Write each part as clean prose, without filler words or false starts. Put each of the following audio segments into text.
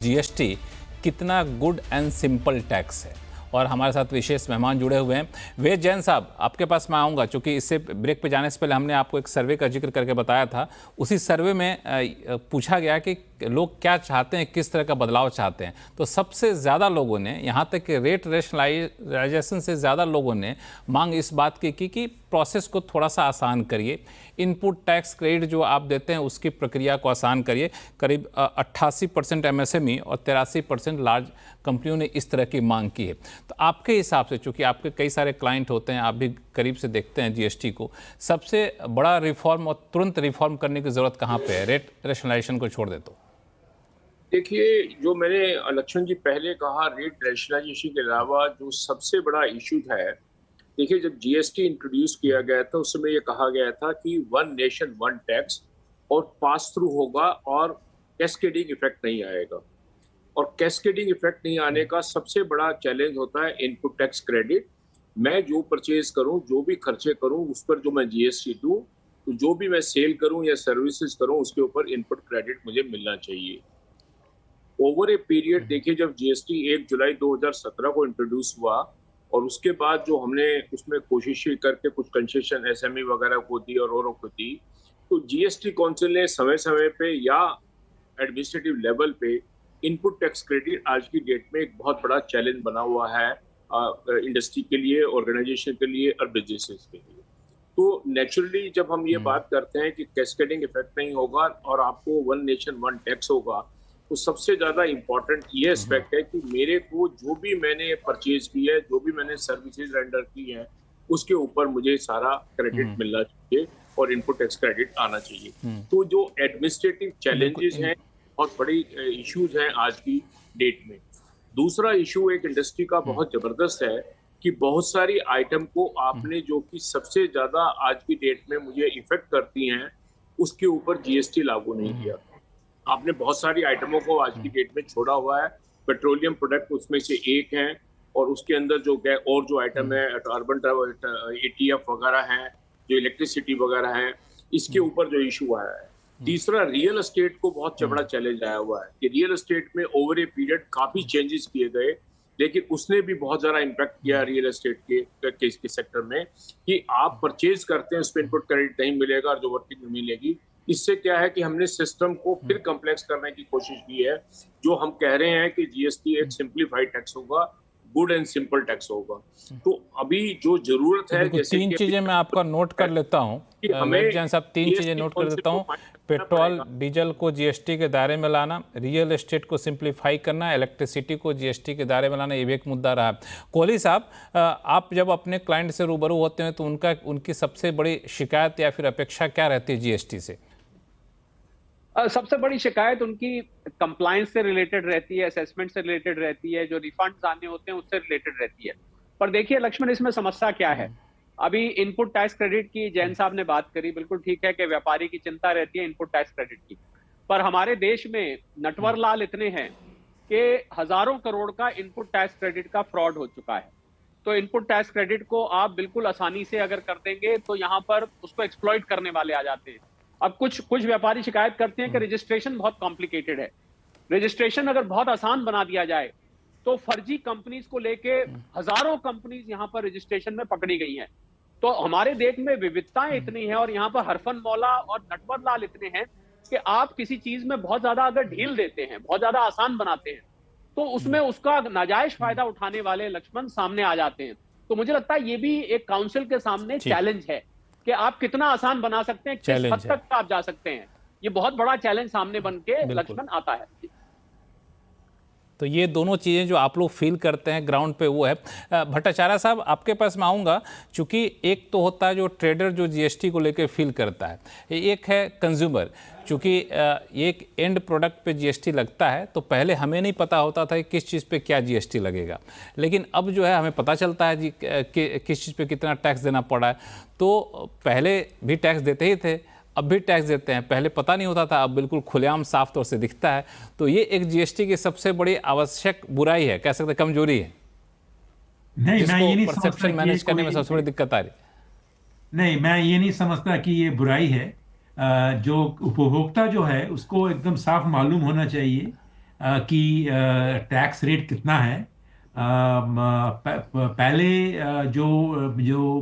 GST कितना good and simple tax है। और हमारे साथ विशेष मेहमान जुड़े हुए हैं। वेद जैन साहब, आपके पास मैं आऊँगा, क्योंकि इससे ब्रेक पे जाने से पहले हमने आपको एक सर्वे का जिक्र करके बताया था। उसी सर्वे में पूछा गया कि लोग क्या चाहते हैं, किस तरह का बदलाव चाहते हैं। तो सबसे ज़्यादा लोगों ने, यहाँ तक कि रेट रेशनलाइजेशन से ज़्यादा लोगों ने मांग इस बात की कि प्रोसेस को थोड़ा सा आसान करिए, इनपुट टैक्स क्रेडिट जो आप देते हैं उसकी प्रक्रिया को आसान करिए। करीब 88% एमएसएमई और 83% लार्ज कंपनियों ने इस तरह की मांग की है। तो आपके हिसाब से, चूँकि आपके कई सारे क्लाइंट होते हैं, आप भी करीब से देखते हैं जीएसटी को, सबसे बड़ा रिफॉर्म और तुरंत रिफॉर्म करने की ज़रूरत कहाँ पे है, रेट रेशनलाइजेशन को छोड़ दे तो? देखिए, जो मैंने लक्ष्मण जी पहले कहा, रेट रैशनलाइजेशन के अलावा जो सबसे बड़ा इशू है, देखिए जब जीएसटी इंट्रोड्यूस किया गया था उस समय ये कहा गया था कि वन नेशन वन टैक्स और पास थ्रू होगा और कैस्केडिंग इफेक्ट नहीं आएगा। और कैस्केडिंग इफेक्ट नहीं आने का सबसे बड़ा चैलेंज होता है इनपुट टैक्स क्रेडिट। मैं जो परचेज करूं, जो भी खर्चे करूं, उस पर जो मैं जीएसटी दूं, तो जो भी मैं सेल करूं या सर्विसेज करूं उसके ऊपर इनपुट क्रेडिट मुझे मिलना चाहिए। ओवर ए पीरियड देखिए, जब जीएसटी 1 जुलाई 2017 को इंट्रोड्यूस हुआ और उसके बाद जो हमने उसमें कोशिशें करके कुछ कंसेशन एसएमई वगैरह को दी और औरों को दी, तो जीएसटी काउंसिल ने समय समय पे या एडमिनिस्ट्रेटिव लेवल पे इनपुट टैक्स क्रेडिट आज की डेट में एक बहुत बड़ा चैलेंज बना हुआ है इंडस्ट्री के लिए, ऑर्गेनाइजेशन के लिए और बिजनेसेस के लिए। तो नेचुरली जब हम ये बात करते हैं कि कैस्केडिंग इफेक्ट नहीं होगा और आपको वन नेशन वन टैक्स होगा, तो सबसे ज्यादा इम्पोर्टेंट ये एस्पेक्ट है कि मेरे को जो भी मैंने परचेज की है, जो भी मैंने सर्विसेज रेंडर की है, उसके ऊपर मुझे सारा क्रेडिट मिलना चाहिए और इनपुट टैक्स क्रेडिट आना चाहिए। तो जो एडमिनिस्ट्रेटिव चैलेंजेस हैं, बहुत बड़ी इश्यूज हैं आज की डेट में। दूसरा इशू एक इंडस्ट्री का बहुत जबरदस्त है कि बहुत सारी आइटम को आपने जो कि सबसे ज्यादा आज की डेट में मुझे इफेक्ट करती हैं, उसके ऊपर जीएसटी लागू नहीं किया। आपने बहुत सारी आइटमों को आज की डेट में छोड़ा हुआ है। पेट्रोलियम प्रोडक्ट उसमें से एक है और उसके अंदर जो और जो आइटम है, अर्बन एटीएफ वगैरह है, जो इलेक्ट्रिसिटी वगैरह है, इसके ऊपर जो इशू आया है। तीसरा, रियल एस्टेट को बहुत बड़ा चैलेंज आया हुआ है कि रियल एस्टेट में ओवर ए पीरियड काफी चेंजेस किए गए, लेकिन उसने भी बहुत ज्यादा इम्पैक्ट किया रियल एस्टेट के सेक्टर में कि आप परचेज करते हैं, उस पर इनपुट क्रेडिट नहीं मिलेगा और जो वर्किंग में मिलेगी। इससे क्या है कि हमने सिस्टम को फिर कॉम्प्लेक्स करने की कोशिश की है। जो हम कह रहे हैं कि जीएसटी एक सिंप्लीफाइड टैक्स होगा, गुड एंड सिंपल टैक्स होगा। तो अभी जो जरूरत है, जैसे तीन चीजें मैं आपका नोट कर लेता हूँ, जैन साहब, तीन चीजें नोट कर देता हूँ। पेट्रोल डीजल को जीएसटी के दायरे में लाना, रियल एस्टेट को सिंप्लीफाई करना, इलेक्ट्रिसिटी को जीएसटी के दायरे में लाना, ये भी एक मुद्दा रहा है। कोहली साहब, आप जब अपने क्लाइंट से रूबरू होते हैं तो उनकी सबसे बड़ी शिकायत या फिर अपेक्षा क्या रहती है जीएसटी से? सबसे बड़ी शिकायत उनकी कंप्लायंस से रिलेटेड रहती है, असेसमेंट से रिलेटेड रहती है, जो रिफंड्स आने होते हैं उससे रिलेटेड रहती है। पर देखिए लक्ष्मण, इसमें समस्या क्या है? अभी इनपुट टैक्स क्रेडिट की जैन साहब ने बात करी, बिल्कुल ठीक है कि व्यापारी की चिंता रहती है इनपुट टैक्स क्रेडिट की। पर हमारे देश में नटवर लाल इतने हैं कि हजारों करोड़ का इनपुट टैक्स क्रेडिट का फ्रॉड हो चुका है। तो इनपुट टैक्स क्रेडिट को आप बिल्कुल आसानी से अगर कर देंगे तो यहाँ पर उसको एक्सप्लॉइट करने वाले आ जाते हैं। अब कुछ व्यापारी शिकायत करते हैं कि रजिस्ट्रेशन बहुत कॉम्प्लिकेटेड है। रजिस्ट्रेशन अगर बहुत आसान बना दिया जाए तो फर्जी कंपनीज को लेके हजारों कंपनीज यहाँ पर रजिस्ट्रेशन में पकड़ी गई हैं। तो हमारे देश में विविधताएं इतनी हैं और यहाँ पर हरफन मौला और नटवर लाल इतने हैं कि आप किसी चीज में बहुत ज्यादा अगर ढील देते हैं, बहुत ज्यादा आसान बनाते हैं, तो उसमें उसका नाजायज फायदा उठाने वाले लक्ष्मण सामने आ जाते हैं। तो मुझे लगता है ये भी एक काउंसिल के सामने चैलेंज है कि आप कितना आसान बना सकते हैं, किस हद तक आप जा सकते हैं। ये बहुत बड़ा चैलेंज सामने बन के लक्ष्मण आता है। तो ये दोनों चीज़ें जो आप लोग फील करते हैं ग्राउंड पे, वो है। भट्टाचार्य साहब, आपके पास मैं आऊँगा, चूँकि एक तो होता है जो ट्रेडर जो जीएसटी को लेकर फील करता है, एक है कंज्यूमर। चूँकि एक एंड प्रोडक्ट पे जीएसटी लगता है तो पहले हमें नहीं पता होता था कि किस चीज़ पे क्या जीएसटी लगेगा, लेकिन अब जो है हमें पता चलता है जी कि किस चीज़ पे कितना टैक्स देना पड़ा है। तो पहले भी टैक्स देते ही थे, अब भी टैक्स देते हैं, पहले पता नहीं होता था, अब बिल्कुल खुलेआम साफ तौर से दिखता है। तो ये एक जीएसटी की सबसे बड़ी आवश्यक बुराई है, कह सकते कमजोरी है, नहीं, मैं ये नहीं परसेप्शन मैनेज करने में सबसे बड़ी दिक्कत आ रही। नहीं, मैं ये नहीं समझता कि ये बुराई है। जो उपभोक्ता जो है उसको एकदम साफ मालूम होना चाहिए कि टैक्स रेट कितना है। पहले जो जो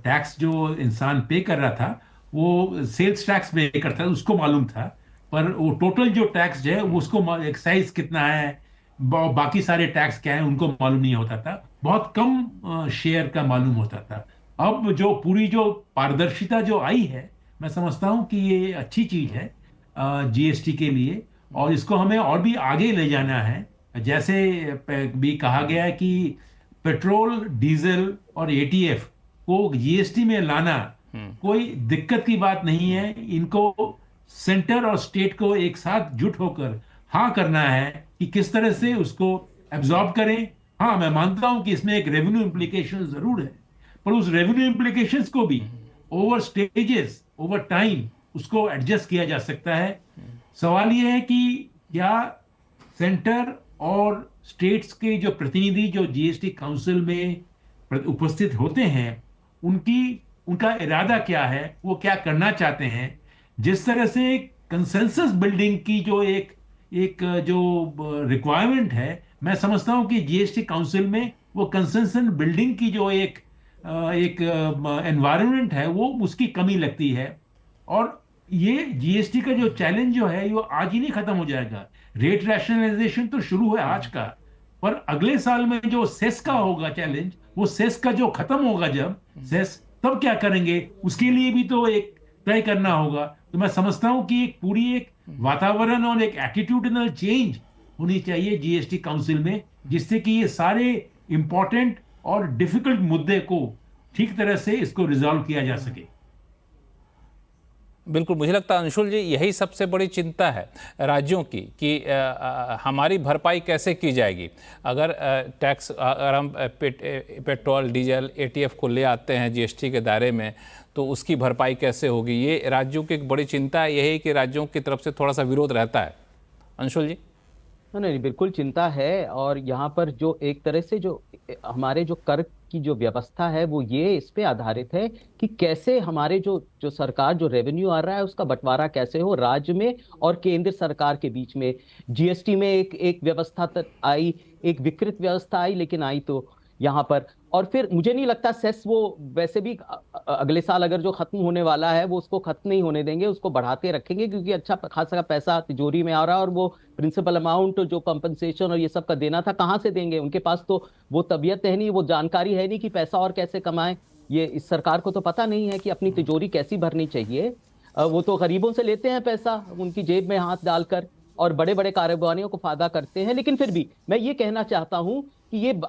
टैक्स जो इंसान पे कर रहा था वो सेल्स टैक्स पे करता था, उसको मालूम था। पर वो टोटल जो टैक्स है वो उसको एक्साइज कितना है, बाकी सारे टैक्स क्या है उनको मालूम नहीं होता था। बहुत कम शेयर का मालूम होता था। अब जो पूरी जो पारदर्शिता जो आई है, मैं समझता हूँ कि ये अच्छी चीज है जीएसटी के लिए, और इसको हमें और भी आगे ले जाना है। जैसे भी कहा गया है कि पेट्रोल, डीजल और एटीएफ को जीएसटी में लाना कोई दिक्कत की बात नहीं है। इनको सेंटर और स्टेट को एक साथ जुट होकर हाँ करना है कि किस तरह से उसको एब्जॉर्ब करें। हाँ, मैं मानता हूं कि इसमें एक रेवेन्यू इम्प्लीकेशन जरूर है, पर उस रेवेन्यू इम्प्लीकेशंस को भी ओवर स्टेजेस, ओवर टाइम उसको एडजस्ट किया जा सकता है। सवाल यह है कि क्या सेंटर और स्टेट्स के जो प्रतिनिधि जो जीएसटी काउंसिल में उपस्थित होते हैं, उनका इरादा क्या है, वो क्या करना चाहते हैं। जिस तरह से कंसेंसस बिल्डिंग की जो एक जो रिक्वायरमेंट है, मैं समझता हूं कि जीएसटी काउंसिल में वो कंसेंसस बिल्डिंग की जो एक एनवायरनमेंट है वो उसकी कमी लगती है। और ये जीएसटी का जो चैलेंज जो है वो आज ही नहीं खत्म हो जाएगा। रेट रैशनलाइजेशन तो शुरू है आज का, पर अगले साल में जो सेस का होगा चैलेंज, वो सेस का जो खत्म होगा जब सेस, तब क्या करेंगे उसके लिए भी तो एक तय करना होगा। तो मैं समझता हूं कि एक पूरी एक वातावरण और एक एटीट्यूडनल चेंज होनी चाहिए जीएसटी काउंसिल में, जिससे कि ये सारे इंपॉर्टेंट और डिफिकल्ट मुद्दे को ठीक तरह से इसको रिजॉल्व किया जा सके। बिल्कुल, मुझे लगता है अंशुल जी यही सबसे बड़ी चिंता है राज्यों की कि हमारी भरपाई कैसे की जाएगी। अगर टैक्स, अगर हम पेट्रोल, डीजल, एटीएफ को ले आते हैं जीएसटी के दायरे में, तो उसकी भरपाई कैसे होगी। ये राज्यों की एक बड़ी चिंता है। यही कि राज्यों की तरफ से थोड़ा सा विरोध रहता है। अंशुल जी। नहीं, बिल्कुल चिंता है। और यहाँ पर जो एक तरह से जो हमारे जो कर की जो व्यवस्था है वो ये इस पे आधारित है कि कैसे हमारे जो सरकार जो रेवेन्यू आ रहा है उसका बंटवारा कैसे हो राज्य में और केंद्र सरकार के बीच में। जीएसटी में एक व्यवस्था आई, एक विकृत व्यवस्था आई, लेकिन आई तो यहाँ पर। और फिर मुझे नहीं लगता सेस वो वैसे भी अगले साल अगर जो खत्म होने वाला है वो उसको खत्म नहीं होने देंगे, उसको बढ़ाते रखेंगे, क्योंकि अच्छा खासा पैसा तिजोरी में आ रहा है। और वो प्रिंसिपल अमाउंट जो कंपनसेशन और ये सब का देना था, कहाँ से देंगे? उनके पास तो वो तबीयत है नहीं, वो जानकारी है नहीं कि पैसा और कैसे कमाएं। ये इस सरकार को तो पता नहीं है कि अपनी तिजोरी कैसी भरनी चाहिए। वो तो गरीबों से लेते हैं पैसा, उनकी जेब में हाथ डालकर, और बड़े बड़े कारोबारियों को फायदा करते हैं। लेकिन फिर भी मैं ये कहना चाहता हूं कि ये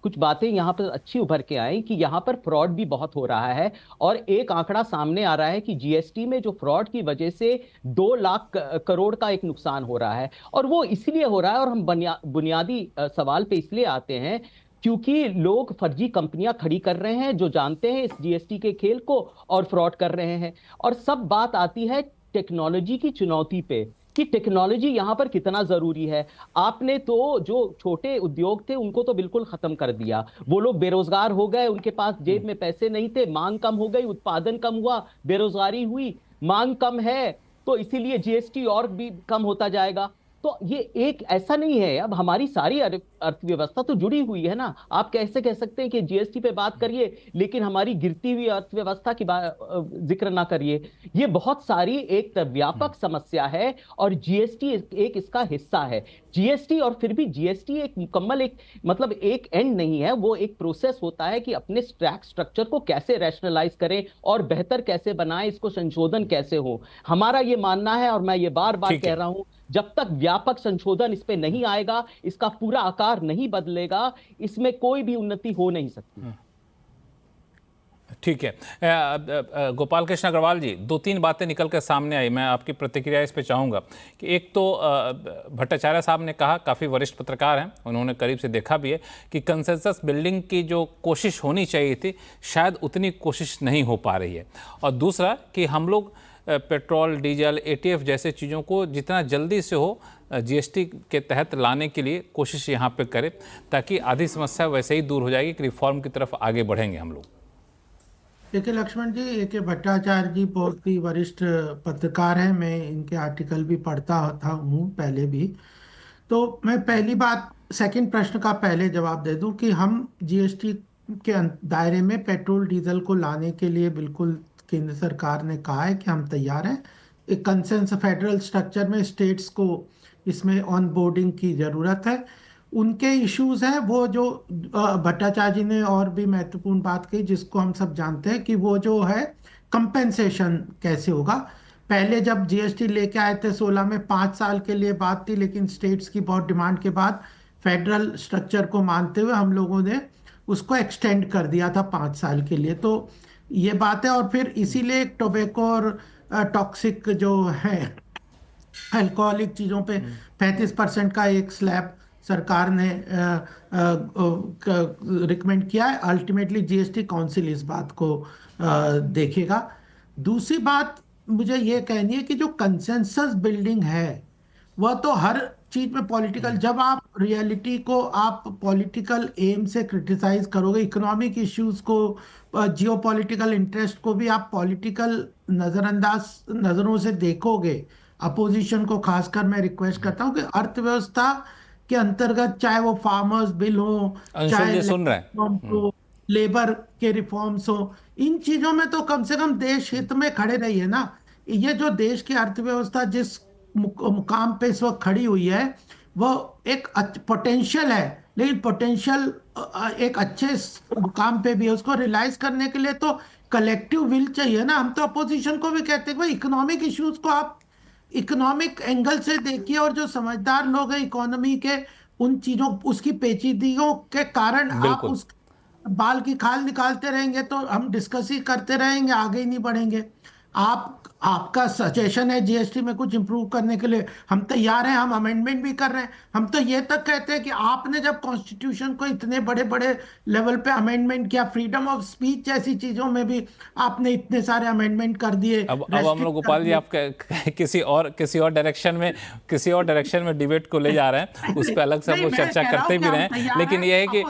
कुछ बातें यहाँ पर अच्छी उभर के आई कि यहाँ पर फ्रॉड भी बहुत हो रहा है। और एक आंकड़ा सामने आ रहा है कि जीएसटी में जो फ्रॉड की वजह से 2 लाख करोड़ का एक नुकसान हो रहा है। और वो इसलिए हो रहा है, और हम बुनियादी सवाल पे इसलिए आते हैं क्योंकि लोग फर्जी कंपनियां खड़ी कर रहे हैं जो जानते हैं इस जीएसटी के खेल को और फ्रॉड कर रहे हैं। और सब बात आती है टेक्नोलॉजी की चुनौती पे कि टेक्नोलॉजी यहां पर कितना जरूरी है। आपने तो जो छोटे उद्योग थे उनको तो बिल्कुल खत्म कर दिया, वो लोग बेरोजगार हो गए, उनके पास जेब में पैसे नहीं थे, मांग कम हो गई, उत्पादन कम हुआ, बेरोजगारी हुई, मांग कम है, तो इसीलिए जीएसटी और भी कम होता जाएगा। तो ये एक ऐसा नहीं है, अब हमारी सारी अर्थव्यवस्था तो जुड़ी हुई है ना। आप कैसे कह सकते हैं कि जीएसटी पे बात करिए लेकिन हमारी गिरती हुई अर्थव्यवस्था की जिक्र ना करिए। ये बहुत सारी एक व्यापक समस्या है और जीएसटी एक इसका हिस्सा है। जीएसटी, और फिर भी जीएसटी एक मुकम्मल एक मतलब एक एंड नहीं है, वो एक प्रोसेस होता है कि अपने टैक्स स्ट्रक्चर को कैसे रैशनलाइज करें और बेहतर कैसे बनाएं, इसको संशोधन कैसे हो। हमारा ये मानना है और मैं ये बार बार कह रहा हूं, जब तक व्यापक संशोधन इस पे नहीं आएगा, इसका पूरा आकार नहीं बदलेगा, इसमें कोई भी उन्नति हो नहीं सकती। ठीक है, गोपाल कृष्ण अग्रवाल जी, 2-3 बातें निकल कर सामने आई, मैं आपकी प्रतिक्रिया इस पे चाहूँगा। कि एक तो भट्टाचार्य साहब ने कहा, काफ़ी वरिष्ठ पत्रकार हैं, उन्होंने करीब से देखा भी है कि कंसेंसस बिल्डिंग की जो कोशिश होनी चाहिए थी शायद उतनी कोशिश नहीं हो पा रही है। और दूसरा कि हम लोग पेट्रोल, डीजल, एटीएफ जैसे चीज़ों को जितना जल्दी से हो जीएसटी के तहत लाने के लिए कोशिश यहाँ पे करें, ताकि आधी समस्या वैसे ही दूर हो जाएगी कि रिफॉर्म की तरफ आगे बढ़ेंगे हम लोग। देखिए लक्ष्मण जी, ए.के. भट्टाचार्य जी बहुत ही वरिष्ठ पत्रकार हैं। मैं इनके आर्टिकल भी पढ़ता था हूँ पहले भी। तो मैं पहली बात, सेकंड प्रश्न का पहले जवाब दे दूं कि हम जीएसटी के दायरे में पेट्रोल डीजल को लाने के लिए बिल्कुल केंद्र सरकार ने कहा है कि हम तैयार हैं। एक कंसेंस फेडरल स्ट्रक्चर में स्टेट्स को इसमें ऑन बोर्डिंग की जरूरत है। उनके इश्यूज हैं वो जो भट्टाचार्य जी ने और भी महत्वपूर्ण बात कही, जिसको हम सब जानते हैं कि वो जो है कंपेंसेशन कैसे होगा। पहले जब जीएसटी लेके आए थे 16 में 5 साल के लिए बात थी, लेकिन स्टेट्स की बहुत डिमांड के बाद फेडरल स्ट्रक्चर को मानते हुए हम लोगों ने उसको एक्सटेंड कर दिया था 5 साल के लिए। तो ये बात है। और फिर इसीलिए टोबैको और टॉक्सिक जो है अल्कोहलिक चीज़ों पे 35% का एक स्लैब सरकार ने रिकमेंड किया है। अल्टीमेटली जीएसटी काउंसिल इस बात को देखेगा। दूसरी बात मुझे ये कहनी है कि जो कंसेंसस बिल्डिंग है वह तो हर चीज में पॉलिटिकल, जब आप रियलिटी को आप पॉलिटिकल एम से क्रिटिसाइज करोगे, इकोनॉमिक इश्यूज को, जियोपॉलिटिकल इंटरेस्ट को भी आप पॉलिटिकल नजरअंदाज नजरों से देखोगे, अपोजिशन को खासकर मैं रिक्वेस्ट करता हूं कि अर्थव्यवस्था के अंतर्गत चाहे वो फार्मर्स बिल हो, चाहे सुन रहे हैं लेबर के रिफॉर्म्स हो, इन चीजों में तो कम से कम देश हित में खड़े रहिए ना। ये जो देश की अर्थव्यवस्था जिस मुकाम पे इस वक्त खड़ी हुई है वो एक पोटेंशियल है, लेकिन पोटेंशियल एक अच्छे मुकाम पे भी है। उसको रियलाइज करने के लिए तो कलेक्टिव विल चाहिए ना। हम तो अपोजिशन को भी कहते हैं भाई इकोनॉमिक इश्यूज को आप इकोनॉमिक एंगल से देखिए, और जो समझदार लोग हैं इकोनॉमी के, उन चीजों उसकी पेचीदगियों के कारण आप उस बाल की खाल निकालते रहेंगे तो हम डिस्कस ही करते रहेंगे, आगे ही नहीं बढ़ेंगे। आपका सजेशन है जीएसटी में कुछ इंप्रूव करने के लिए, हम तैयार हैं, हम अमेंडमेंट भी कर रहे हैं। हम तो ये तक कहते हैं कि आपने जब कॉन्स्टिट्यूशन को इतने बड़े बड़े लेवल पे अमेंडमेंट किया, फ्रीडम ऑफ स्पीच जैसी चीजों में भी आपने इतने सारे अमेंडमेंट कर दिए। अब हम लोग गोपाल जी आप किसी और डायरेक्शन में डिबेट को ले जा रहे हैं, उस पर अलग से हम लोग चर्चा करते भी रहे, लेकिन ये है कि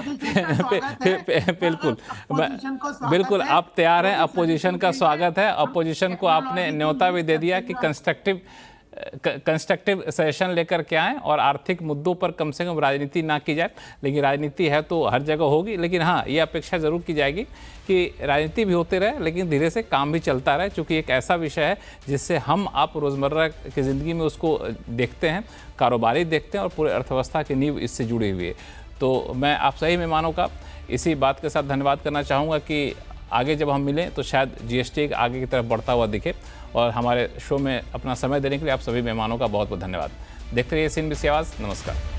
बिल्कुल आप तैयार हैं, अपोजिशन का स्वागत है। अपोजिशन को आपने न्योता भी दे दिया कि कंस्ट्रक्टिव सजेशन लेकर के आएँ और आर्थिक मुद्दों पर कम से कम राजनीति ना की जाए। लेकिन राजनीति है तो हर जगह होगी, लेकिन हाँ ये अपेक्षा ज़रूर की जाएगी कि राजनीति भी होते रहे लेकिन धीरे से काम भी चलता रहे, क्योंकि एक ऐसा विषय है जिससे हम आप रोज़मर्रा की ज़िंदगी में उसको देखते हैं, कारोबारी देखते हैं और पूरे अर्थव्यवस्था की नींव इससे जुड़ी हुई है। तो मैं आप सही मेहमानों का इसी बात के साथ धन्यवाद करना चाहूँगा कि आगे जब हम मिलें तो शायद जीएसटी आगे की तरफ बढ़ता हुआ दिखे। और हमारे शो में अपना समय देने के लिए आप सभी मेहमानों का बहुत बहुत धन्यवाद। देखते रहिए CNBC आवाज़। नमस्कार।